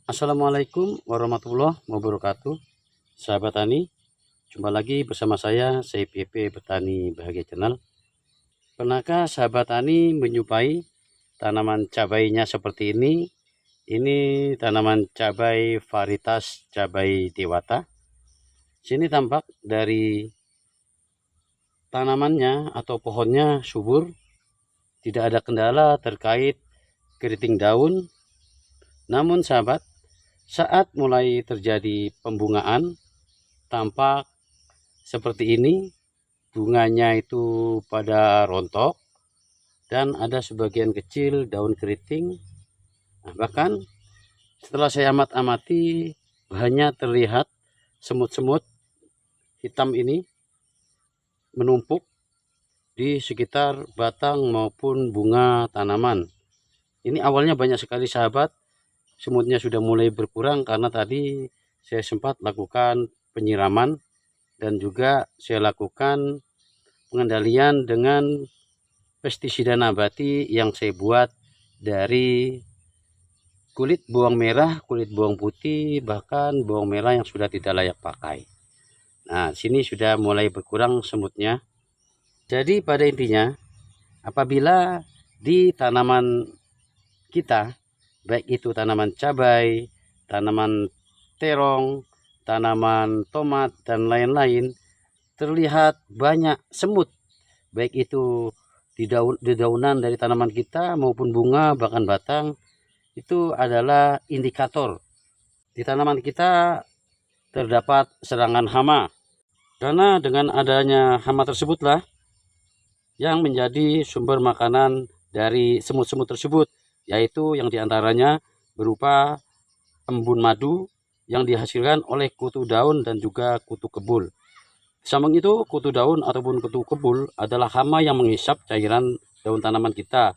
Assalamualaikum warahmatullahi wabarakatuh. Sahabat tani, jumpa lagi bersama saya PP Petani Bahagia Channel. Pernahkah sahabat tani menjumpai tanaman cabainya seperti ini? Ini tanaman cabai varietas cabai dewata. Sini tampak dari tanamannya atau pohonnya subur, tidak ada kendala terkait keriting daun. Namun sahabat, saat mulai terjadi pembungaan, tampak seperti ini, bunganya itu pada rontok dan ada sebagian kecil daun keriting. Bahkan setelah saya amati, bahannya terlihat semut-semut hitam ini menumpuk di sekitar batang maupun bunga tanaman. Ini awalnya banyak sekali sahabat, semutnya sudah mulai berkurang karena tadi saya sempat lakukan penyiraman dan juga saya lakukan pengendalian dengan pestisida nabati yang saya buat dari kulit bawang merah, kulit bawang putih, bahkan bawang merah yang sudah tidak layak pakai. Nah, sini sudah mulai berkurang semutnya. Jadi pada intinya, apabila di tanaman kita, baik itu tanaman cabai, tanaman terong, tanaman tomat, dan lain-lain, terlihat banyak semut, baik itu di daunan dari tanaman kita maupun bunga bahkan batang, itu adalah indikator di tanaman kita terdapat serangan hama. Karena dengan adanya hama tersebutlah yang menjadi sumber makanan dari semut-semut tersebut, yaitu yang diantaranya berupa embun madu yang dihasilkan oleh kutu daun dan juga kutu kebul. Samping itu, kutu daun ataupun kutu kebul adalah hama yang menghisap cairan daun tanaman kita.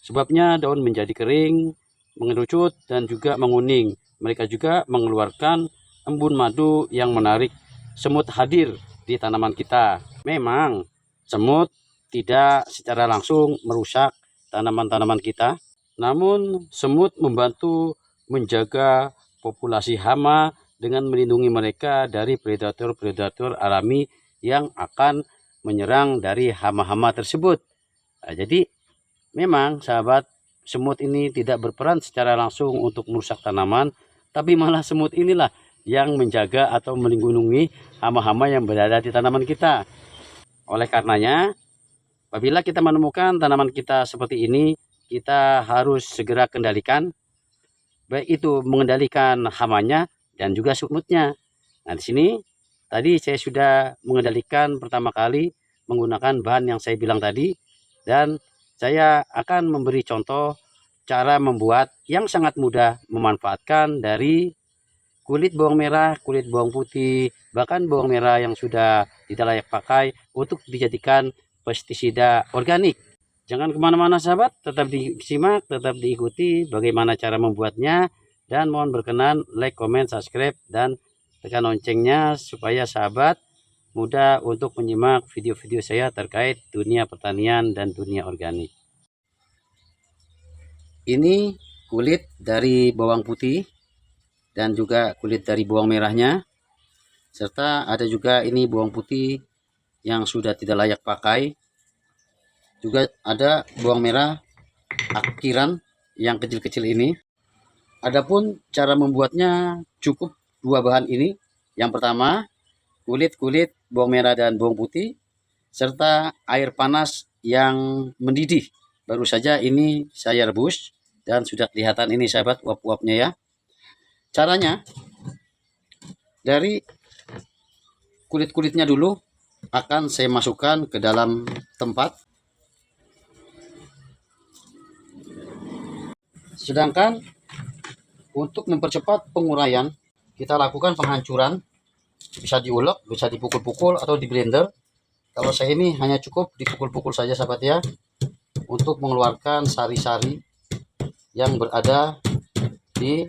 Sebabnya daun menjadi kering, mengerucut, dan juga menguning. Mereka juga mengeluarkan embun madu yang menarik semut hadir di tanaman kita. Memang semut tidak secara langsung merusak tanaman-tanaman kita, namun semut membantu menjaga populasi hama dengan melindungi mereka dari predator-predator alami yang akan menyerang dari hama-hama tersebut. Nah, jadi memang sahabat, semut ini tidak berperan secara langsung untuk merusak tanaman, tapi malah semut inilah yang menjaga atau melindungi hama-hama yang berada di tanaman kita. Oleh karenanya, apabila kita menemukan tanaman kita seperti ini, kita harus segera kendalikan, baik itu mengendalikan hamanya dan juga semutnya. Nah, di sini tadi saya sudah mengendalikan pertama kali menggunakan bahan yang saya bilang tadi, dan saya akan memberi contoh cara membuat yang sangat mudah memanfaatkan dari kulit bawang merah, kulit bawang putih, bahkan bawang merah yang sudah tidak layak pakai untuk dijadikan pestisida organik. Jangan kemana-mana sahabat, tetap disimak, tetap diikuti bagaimana cara membuatnya, dan mohon berkenan like, comment, subscribe, dan tekan loncengnya supaya sahabat mudah untuk menyimak video-video saya terkait dunia pertanian dan dunia organik. Ini kulit dari bawang putih dan juga kulit dari bawang merahnya, serta ada juga ini bawang putih yang sudah tidak layak pakai. Juga ada bawang merah akiran yang kecil-kecil ini. Adapun cara membuatnya cukup dua bahan ini. Yang pertama, kulit-kulit bawang merah dan bawang putih serta air panas yang mendidih. Baru saja ini saya rebus dan sudah kelihatan ini sahabat uap-uapnya ya. Caranya, dari kulit-kulitnya dulu akan saya masukkan ke dalam tempat. Sedangkan untuk mempercepat penguraian, kita lakukan penghancuran, bisa diulek, bisa dipukul-pukul atau di blender. Kalau saya ini hanya cukup dipukul-pukul saja sahabat ya, untuk mengeluarkan sari-sari yang berada di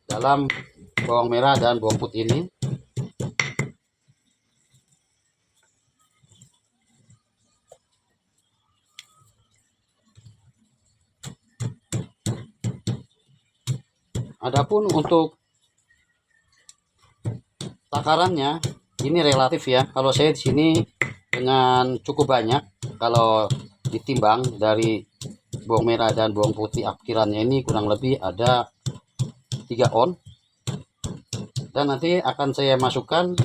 dalam bawang merah dan bawang putih ini. Adapun untuk takarannya ini relatif ya. Kalau saya di sini dengan cukup banyak, kalau ditimbang dari bawang merah dan bawang putih akhirannya ini kurang lebih ada 3 on. Dan nanti akan saya masukkan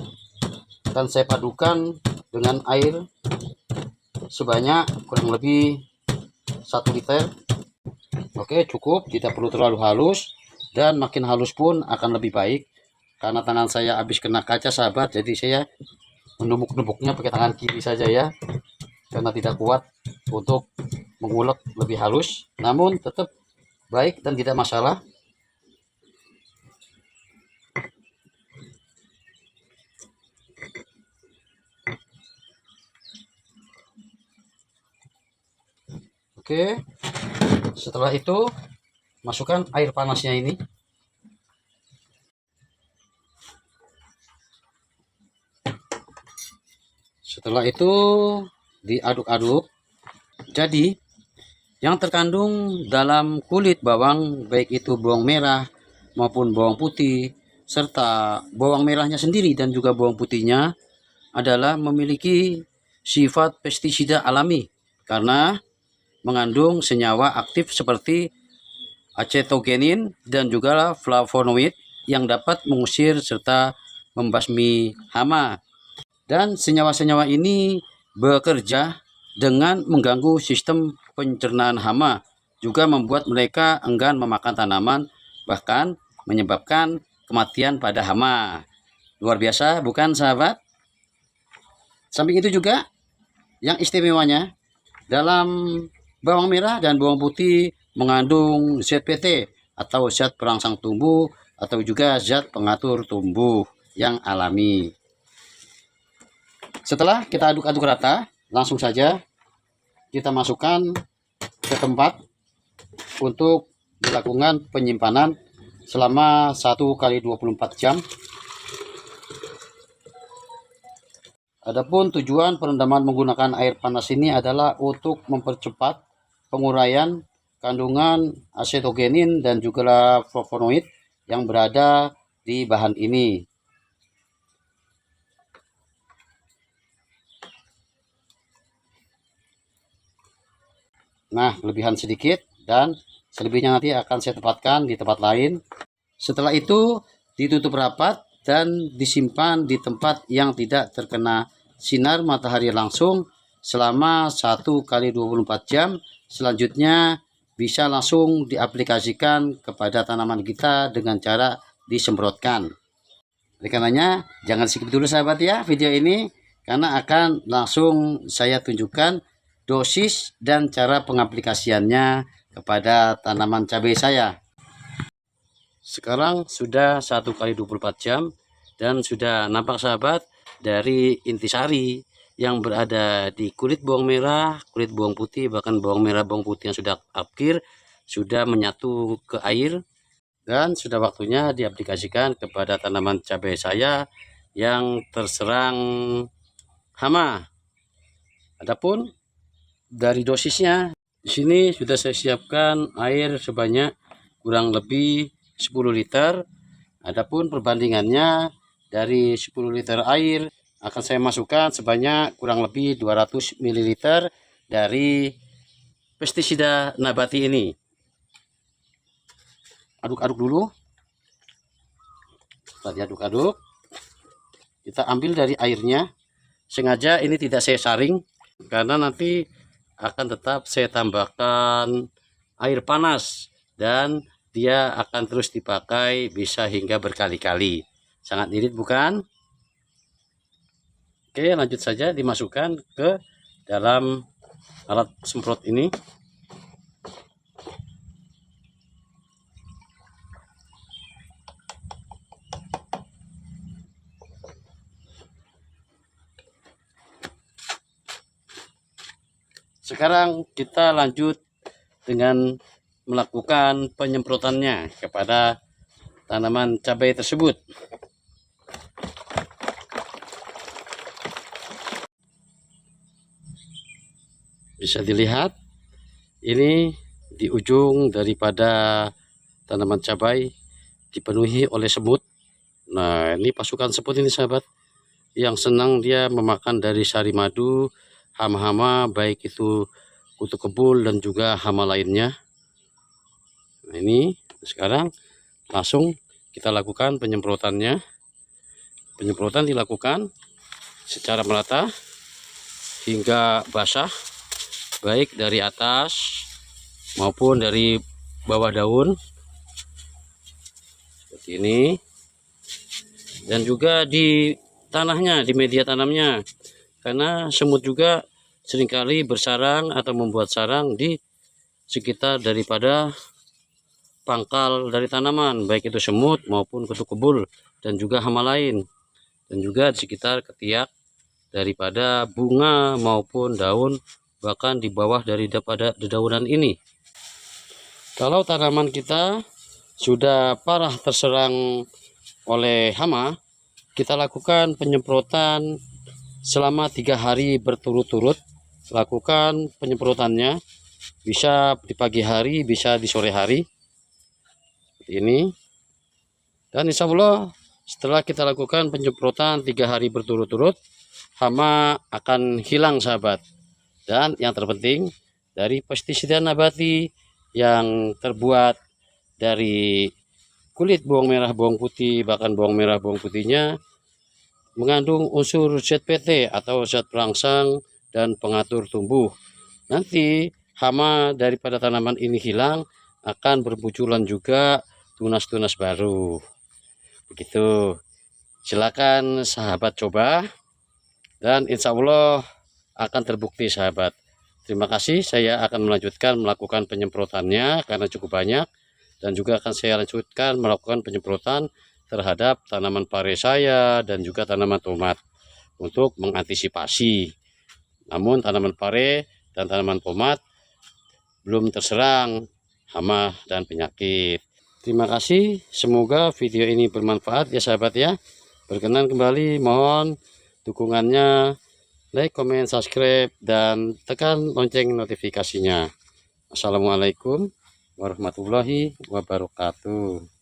dan saya padukan dengan air sebanyak kurang lebih 1 liter. Oke, cukup, tidak perlu terlalu halus, dan makin halus pun akan lebih baik. Karena tangan saya habis kena kaca sahabat, jadi saya menumbuk-numbuknya pakai tangan kiri saja ya, karena tidak kuat untuk mengulek lebih halus, namun tetap baik dan tidak masalah. Oke, setelah itu masukkan air panasnya ini. Setelah itu diaduk-aduk. Jadi yang terkandung dalam kulit bawang, baik itu bawang merah maupun bawang putih, serta bawang merahnya sendiri dan juga bawang putihnya adalah memiliki sifat pestisida alami karena mengandung senyawa aktif seperti acetogenin dan juga flavonoid yang dapat mengusir serta membasmi hama. Dan senyawa-senyawa ini bekerja dengan mengganggu sistem pencernaan hama, juga membuat mereka enggan memakan tanaman, bahkan menyebabkan kematian pada hama. Luar biasa, bukan sahabat? Samping itu juga yang istimewanya dalam bawang merah dan bawang putih mengandung ZPT atau zat perangsang tumbuh atau juga zat pengatur tumbuh yang alami. Setelah kita aduk-aduk rata, langsung saja kita masukkan ke tempat untuk dilakukan penyimpanan selama 1x24 jam. Adapun tujuan perendaman menggunakan air panas ini adalah untuk mempercepat penguraian kandungan acetogenin dan juga flavonoid yang berada di bahan ini. Nah, kelebihan sedikit dan selebihnya nanti akan saya tempatkan di tempat lain. Setelah itu ditutup rapat dan disimpan di tempat yang tidak terkena sinar matahari langsung selama 1x24 jam. Selanjutnya bisa langsung diaplikasikan kepada tanaman kita dengan cara disemprotkan. Oleh karenanya jangan skip dulu sahabat ya video ini, karena akan langsung saya tunjukkan dosis dan cara pengaplikasiannya kepada tanaman cabai saya. Sekarang sudah 1x24 jam dan sudah nampak sahabat dari intisari yang berada di kulit bawang merah, kulit bawang putih, bahkan bawang merah bawang putih yang sudah akhir sudah menyatu ke air, dan sudah waktunya diaplikasikan kepada tanaman cabai saya yang terserang hama. Adapun dari dosisnya, di sini sudah saya siapkan air sebanyak kurang lebih 10 liter. Adapun perbandingannya dari 10 liter air akan saya masukkan sebanyak kurang lebih 200 ml dari pestisida nabati ini. Aduk-aduk dulu. Setelah diaduk-aduk, kita ambil dari airnya. Sengaja ini tidak saya saring karena nanti akan tetap saya tambahkan air panas dan dia akan terus dipakai bisa hingga berkali-kali. Sangat irit bukan? Oke, lanjut saja dimasukkan ke dalam alat semprot ini. Sekarang kita lanjut dengan melakukan penyemprotannya kepada tanaman cabai tersebut. Bisa dilihat ini di ujung daripada tanaman cabai dipenuhi oleh semut. Nah, ini pasukan semut ini sahabat, yang senang dia memakan dari sari madu, hama-hama baik itu kutu kebul dan juga hama lainnya. Nah, ini sekarang langsung kita lakukan penyemprotannya. Penyemprotan dilakukan secara merata hingga basah, baik dari atas maupun dari bawah daun seperti ini, dan juga di tanahnya, di media tanamnya, karena semut juga seringkali bersarang atau membuat sarang di sekitar daripada pangkal dari tanaman, baik itu semut maupun kutu kebul dan juga hama lain, dan juga di sekitar ketiak daripada bunga maupun daun, bahkan di bawah daripada dedaunan ini. Kalau tanaman kita sudah parah terserang oleh hama, kita lakukan penyemprotan selama 3 hari berturut-turut. Lakukan penyemprotannya bisa di pagi hari, bisa di sore hari seperti ini. Dan insya Allah setelah kita lakukan penyemprotan 3 hari berturut-turut, hama akan hilang sahabat. Dan yang terpenting, dari pestisida nabati yang terbuat dari kulit bawang merah, bawang putih, bahkan bawang merah, bawang putihnya mengandung unsur ZPT atau zat perangsang dan pengatur tumbuh. Nanti hama daripada tanaman ini hilang, akan bermunculan juga tunas-tunas baru. Begitu. Silakan sahabat coba, dan insya Allah akan terbukti sahabat. Terima kasih, saya akan melanjutkan melakukan penyemprotannya karena cukup banyak, dan juga akan saya lanjutkan melakukan penyemprotan terhadap tanaman pare saya dan juga tanaman tomat untuk mengantisipasi. Namun tanaman pare dan tanaman tomat belum terserang hama dan penyakit. Terima kasih, semoga video ini bermanfaat ya sahabat ya. Berkenan kembali, mohon dukungannya, like, comment, subscribe, dan tekan lonceng notifikasinya. Assalamualaikum warahmatullahi wabarakatuh.